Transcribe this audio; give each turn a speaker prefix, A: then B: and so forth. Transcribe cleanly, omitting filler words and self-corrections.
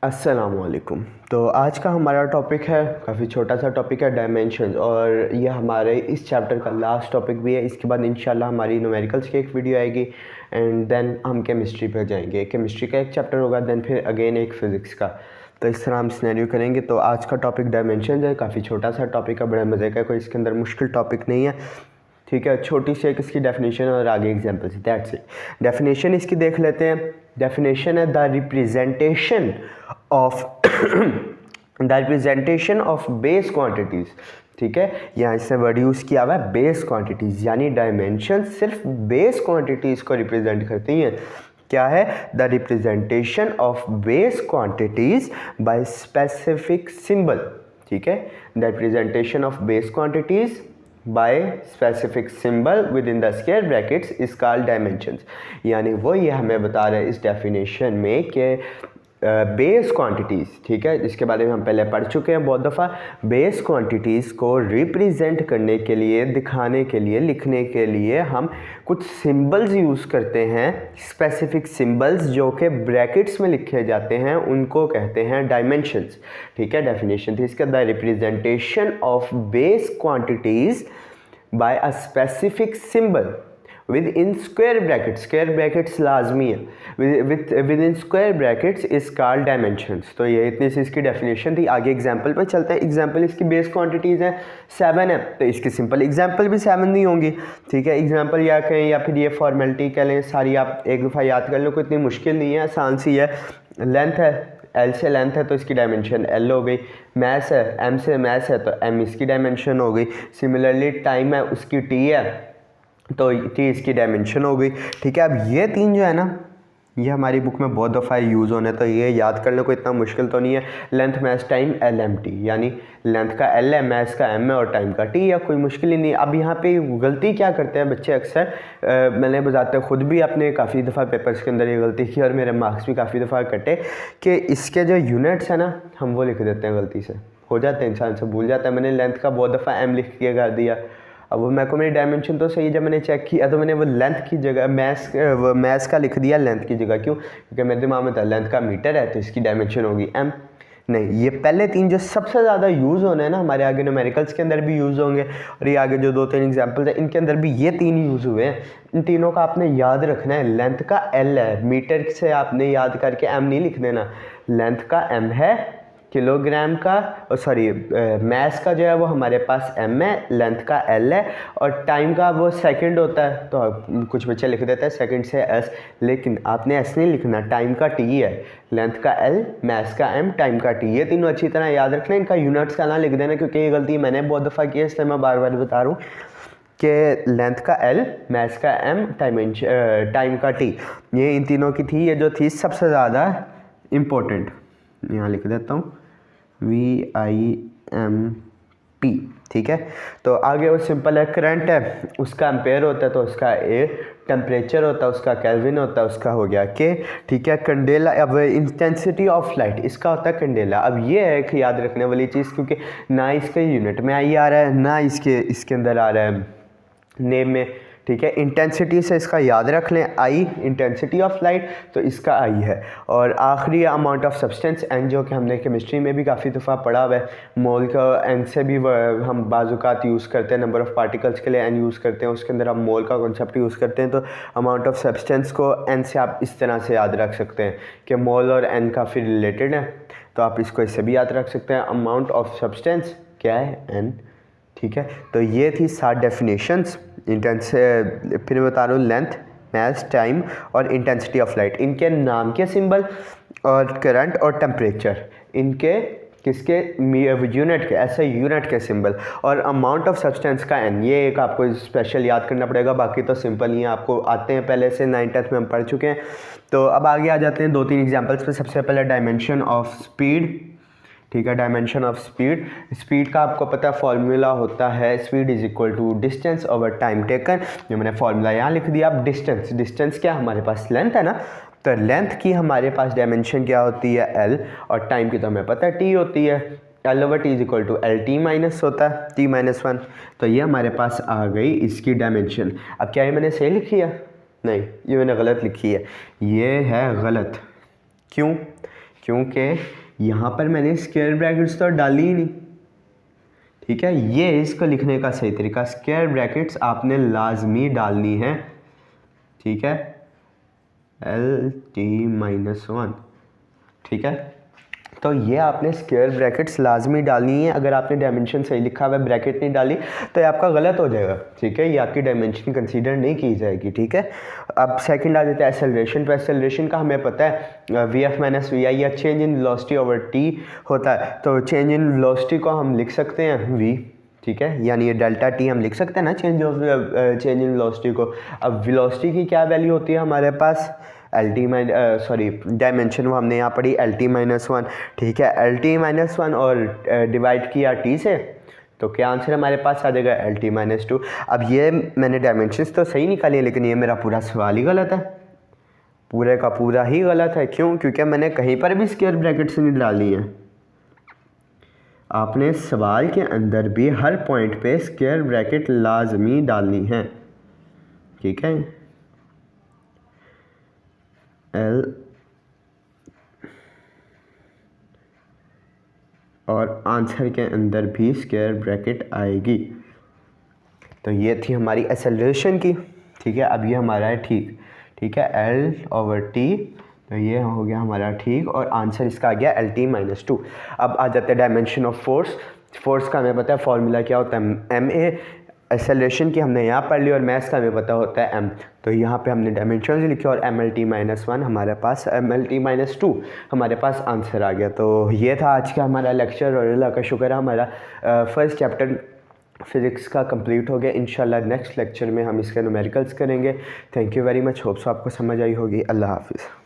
A: अस्सलामुअलैकुम। तो आज का हमारा टॉपिक है, काफ़ी छोटा सा टॉपिक है, डायमेंशंस, और ये हमारे इस चैप्टर का लास्ट टॉपिक भी है। इसके बाद इंशाल्लाह हमारी न्यूमेरिकल्स की एक वीडियो आएगी एंड देन हम केमिस्ट्री पर जाएंगे। केमिस्ट्री का एक चैप्टर होगा, देन फिर अगेन एक फ़िज़िक्स का। तो इस तरह हम सिनेरियो करेंगे। तो आज का टॉपिक डायमेंशंस है, काफ़ी छोटा सा टॉपिक है, बड़े मज़े का, कोई इसके अंदर मुश्किल टॉपिक नहीं है। ठीक है, छोटी सी एक इसकी डेफिनेशन और आगे एग्जांपल्स, दैट्स इट। डेफिनेशन इसकी देख लेते हैं। डेफिनेशन है the representation of base quantities. ठीक है, यहाँ इससे वर्ड यूज़ किया हुआ है बेस क्वांटिटीज़, यानी डायमेंशन सिर्फ बेस क्वांटिटीज़ को रिप्रेजेंट करती हैं। क्या है? The representation of base quantities by specific symbol. ठीक है, the representation of base quantities by specific symbol with in the square brackets is called dimensions. यानी वो ये हमें बता रहे हैं इस डेफिनेशन में कि बेस क्वांटिटीज़, ठीक है, जिसके बारे में हम पहले पढ़ चुके हैं बहुत दफ़ा, बेस क्वांटिटीज़ को रिप्रेजेंट करने के लिए, दिखाने के लिए, लिखने के लिए हम कुछ सिंबल्स यूज़ करते हैं, स्पेसिफिक सिंबल्स जो कि ब्रैकेट्स में लिखे जाते हैं, उनको कहते हैं डायमेंशंस। ठीक है, डेफिनेशन थी इसका, the representation of base quantities by a specific symbol within square brackets, square brackets लाजमी है, within square brackets is called dimensions. तो ये इतनी सी इसकी डेफिनेशन थी। आगे एग्जांपल पे चलते हैं। एग्जांपल इसकी बेस क्वांटिटीज़ हैं 7 है, तो इसकी सिंपल एग्जांपल भी 7 नहीं होंगी। ठीक है, एग्जांपल या कहें या फिर ये फॉर्मेलिटी कह लें, सारी आप एक दफ़ा याद कर लो, कोई इतनी मुश्किल नहीं है, आसान सी है। लेंथ है, एल से लेंथ है तो इसकी डायमेंशन एल हो गई। मैस है, एम से मैस है तो एम इसकी डायमेंशन हो गई। सिमिलरली टाइम है, उसकी टी है तो टी इसकी डायमेंशन हो गई। ठीक है, अब ये तीन जो है ना, ये हमारी बुक में बहुत दफ़ा यूज़ होने, तो ये याद करने को इतना मुश्किल तो नहीं है। Length mass time L M T, यानी लेंथ का एल है, मैस का एम है और टाइम का टी है, कोई मुश्किल ही नहीं। अब यहाँ पे गलती क्या करते हैं बच्चे अक्सर, मैंने बताते खुद भी अपने काफ़ी दफ़ा पेपर्स के अंदर ये गलती की और मेरे मार्क्स भी काफ़ी दफ़ा कटे कि इसके जो यूनिट्स हैं ना, हम वो लिख देते हैं, गलती से हो जाते हैं, इंसान से भूल जाता है। मैंने लेंथ का बहुत दफ़ा एम लिख के कर दिया। अब वो मेरे को मेरी डायमेंशन तो सही, जब मैंने चेक किया तो मैंने वो लेंथ की जगह मैथ्स का लिख दिया लेंथ की जगह। क्यों? क्योंकि मेरे दिमाग में था लेंथ का मीटर है तो इसकी डायमेंशन होगी एम। नहीं, ये पहले तीन जो सबसे ज़्यादा यूज़ होने हैं ना, हमारे आगे न्यूमेरिकल्स के अंदर भी यूज़ होंगे और ये आगे जो 2-3 एग्जाम्पल्स हैं इनके अंदर भी ये तीन यूज़ हुए हैं। इन तीनों का आपने याद रखना है। लेंथ का एल है, मीटर से आपने याद करके एम नहीं लिख देना। लेंथ का एम है, किलोग्राम का, सॉरी मैस का जो है वो हमारे पास एम है, लेंथ का एल है और टाइम का वो सेकंड होता है, तो कुछ बच्चे लिख देते हैं सेकंड से एस, लेकिन आपने एस नहीं लिखना, टाइम का टी है। लेंथ का एल, मैस का एम, टाइम का टी, ये तीनों अच्छी तरह याद रखना। इनका यूनिट्स का ना लिख देना, क्योंकि ये गलती मैंने बहुत दफ़ा की है, इसलिए मैं बार बार बता रहा हूँ कि लेंथ का एल, मैस का एम, टाइम का टी, ये इन तीनों की थी, ये जो थी सबसे ज़्यादा इम्पोर्टेंट। यहाँ लिख देता हूँ VIMP। ठीक है, तो आगे वो सिंपल है। करंट है, उसका एम्पेयर होता है तो उसका ए, टेम्परेचर होता है उसका केल्विन होता है, उसका हो गया के। ठीक है, कैंडेला, अब इंटेंसिटी ऑफ लाइट, इसका होता है कैंडेला। अब ये है कि याद रखने वाली चीज़, क्योंकि ना इसके यूनिट में आई आ रहा है ना इसके अंदर आ रहा है नेम में। ठीक है, इंटेंसिटी से इसका याद रख लें, आई इंटेंसिटी ऑफ लाइट, तो इसका आई है। और आखिरी अमाउंट ऑफ सब्सटेंस एन, जो कि हमने केमिस्ट्री में भी काफ़ी दफ़ा पढ़ा हुआ है। मोल का एन से भी हम बाज़ात यूज़ करते हैं, नंबर ऑफ़ पार्टिकल्स के लिए एन यूज़ करते हैं, उसके अंदर हम मोल का कॉन्सेप्ट यूज़ करते हैं। तो अमाउंट ऑफ सब्सटेंस को एन से आप इस तरह से याद रख सकते हैं कि मोल और एन काफ़ी रिलेटेड है, तो आप इसको इससे भी याद रख सकते हैं। अमाउंट ऑफ सब्सटेंस क्या है? एन। ठीक है, तो ये थी 7 डेफिनेशंस। फिर मैं बता रहा हूँ लेंथ, मैस, टाइम और इंटेंसिटी ऑफ लाइट, इनके नाम के सिंबल और करंट और टेम्परेचर, इनके किसके यूनिट के, ऐसे यूनिट के सिंबल, और अमाउंट ऑफ सब्सटेंस का एन, ये एक आपको स्पेशल याद करना पड़ेगा, बाकी तो सिंपल ही है, आपको आते हैं पहले से, 9th में हम पढ़ चुके हैं। तो अब आगे आ जाते हैं 2-3 एग्जाम्पल्स पे। सबसे पहले डायमेंशन ऑफ स्पीड। ठीक है, डायमेंशन ऑफ स्पीड, स्पीड का आपको पता है फॉर्मूला होता है speed is equal to distance over time taken. जो मैंने फॉर्मूला यहाँ लिख दिया। अब डिस्टेंस क्या, हमारे पास लेंथ है ना, तो लेंथ की हमारे पास डायमेंशन क्या होती है? एल, और टाइम की तो हमें पता है टी होती है। L over T is equal to L T minus होता है, टी-1। तो ये हमारे पास आ गई इसकी डायमेंशन। अब क्या ये मैंने सही लिखी है? नहीं, ये मैंने गलत लिखी है, ये है गलत। क्यों? क्योंकि यहाँ पर मैंने स्क्वायर ब्रैकेट्स तो डाली ही नहीं, ठीक है। ये इसको लिखने का सही तरीका, स्क्वायर ब्रैकेट्स आपने लाजमी डालनी है, ठीक है, LT-1, ठीक है। तो ये आपने स्क्वायर ब्रैकेट्स लाजमी डालनी है। अगर आपने डायमेंशन सही लिखा हुआ है, ब्रैकेट नहीं डाली, तो ये आपका गलत हो जाएगा, ठीक है, ये आपकी डायमेंशन कंसीडर नहीं की जाएगी, ठीक है। अब सेकंड आ जाता है एक्सेलरेशन पे। एक्सेलरेशन का हमें पता है VF माइनस VI या change in velocity over T होता है। तो चेंज इन वेलोसिटी को हम लिख सकते हैं V, ठीक है, यानी ये डेल्टा T हम लिख सकते हैं ना, चेंज इन वेलोसिटी को। अब वेलोसिटी की क्या वैल्यू होती है हमारे पास, डायमेंशन वो हमने यहाँ पढ़ी LT-1, ठीक है, LT-1 और डिवाइड किया T से, तो क्या आंसर हमारे पास आ जाएगा LT-2। अब ये मैंने डायमेंशंस तो सही निकाली है, लेकिन ये मेरा पूरा सवाल ही गलत है, पूरे का पूरा ही गलत है। क्यों? क्योंकि मैंने कहीं पर भी स्क्वायर ब्रैकेट्स नहीं डाली है। आपने सवाल के अंदर भी हर पॉइंट पे स्क्वायर ब्रैकेट लाजमी डालनी है, ठीक है। L और आंसर के अंदर भी स्क्वायर ब्रैकेट आएगी। तो ये थी हमारी एक्सेलरेशन की, ठीक है। अब ये हमारा है ठीक है, L/T, तो ये हो गया हमारा ठीक, और आंसर इसका आ गया LT-2। अब आ जाते हैं डायमेंशन ऑफ फोर्स। फोर्स का हमें पता है फॉर्मूला क्या होता है, MA। एक्सेलरेशन की हमने यहाँ पढ़ ली, और मैथ्स का हमें पता होता है M। तो यहाँ पे हमने डायमेंशन लिखे, और MLT-1 हमारे पास, MLT-2 हमारे पास आंसर आ गया। तो ये था आज का हमारा लेक्चर, और अल्लाह का शुक्र है हमारा फर्स्ट चैप्टर फिज़िक्स का कंप्लीट हो गया। इंशाल्लाह नेक्स्ट लेक्चर में हम इसके न्यूमेरिकल्स करेंगे। Thank you very much, hopes आपको समझ आई होगी। अल्लाह हाफिज़।